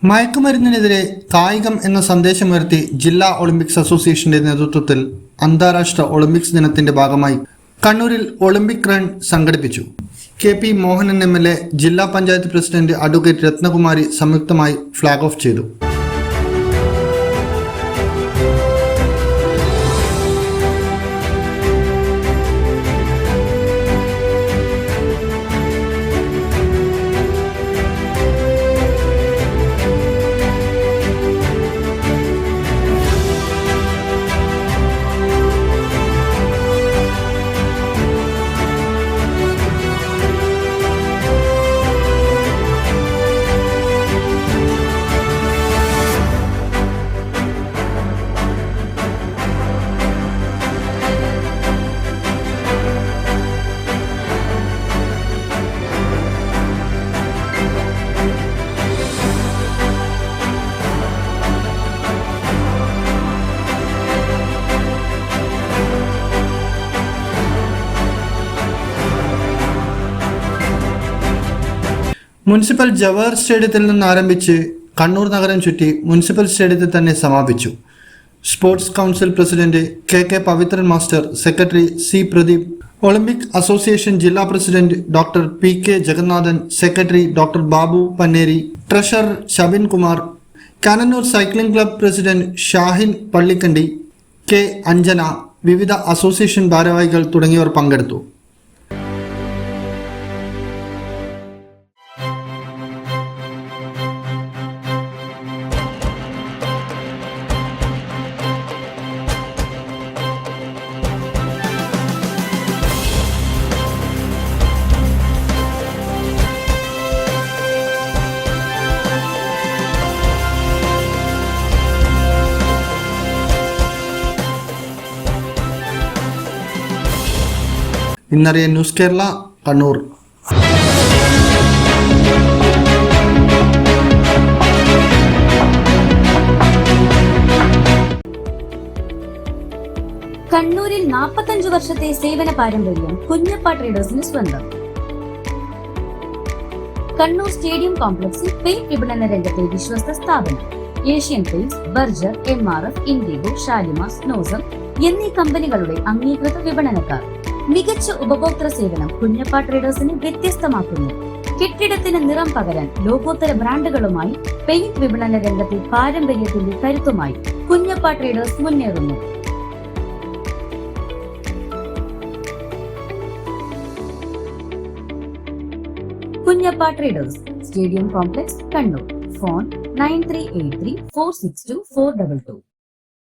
മയക്കുമരുന്നിനെതിരെ കായികം എന്ന സന്ദേശമുയർത്തി ജില്ലാ ഒളിമ്പിക്സ് അസോസിയേഷന്റെ നേതൃത്വത്തിൽ അന്താരാഷ്ട്ര ഒളിമ്പിക്സ് ദിനത്തിന്റെ ഭാഗമായി കണ്ണൂരിൽ ഒളിമ്പിക് റൺ സംഘടിപ്പിച്ചു. KP മോഹനൻ MLA, ജില്ലാ പഞ്ചായത്ത് പ്രസിഡന്റ് അഡ്വക്കേറ്റ് രത്നകുമാരി സംയുക്തമായി ഫ്ലാഗ് ഓഫ് ചെയ്തു. മുനിസിപ്പൽ ജവഹർ സ്റ്റേഡിയത്തിൽ നിന്ന് ആരംഭിച്ച് കണ്ണൂർ നഗരം ചുറ്റി മുനിസിപ്പൽ സ്റ്റേഡിയത്തിൽ തന്നെ സമാപിച്ചു. Sports council president KK Pavithran master, secretary C Pradeep, Olympic association ജില്ലാ president doctor PK Jagannathan, secretary doctor Babu Panneri, treasurer Shabin Kumar, Cannanore cycling club president Shahin Pallikandi, K Anjana, വിവിധ അസോസിയേഷൻ ഭാരവാഹികൾ തുടങ്ങിയവർ പങ്കെടുത്തു. ഇന്നറിയ ന്യൂസ് കേരള, കണ്ണൂർ. കണ്ണൂരിൽ 45 വർഷത്തെ സേവന പാരമ്പര്യം കുഞ്ഞപ്പ ട്രേഡേഴ്സിന് സ്വന്തം. കണ്ണൂർ സ്റ്റേഡിയം കോംപ്ലക്സിൽ പെയിന്റ് വിപണന രംഗത്തെ വിശ്വസ്ത സ്ഥാപനം. Asian paints, Berger, MRF, IndiGo, Shalimar, സ്നോസം എന്നീ കമ്പനികളുടെ അംഗീകൃത വിപണനക്കാർ. മികച്ച ഉപഭോക്തൃ സേവനം കുഞ്ഞപ്പ ട്രേഡേഴ്സിനെ വ്യത്യസ്തമാക്കുന്നു. കെട്ടിടത്തിന് നിറം പകരാൻ ലോകോത്തര ബ്രാൻഡുകളുമായി പെയിന്റ് വിപണന രംഗത്തെ പാരമ്പര്യത്തിന്റെ കരുത്തുമായി കുഞ്ഞപ്പ ട്രേഡേഴ്സ് മുന്നേറുന്നു. Kunjappa traders, stadium complex, Kannur. Phone 9383 462 422.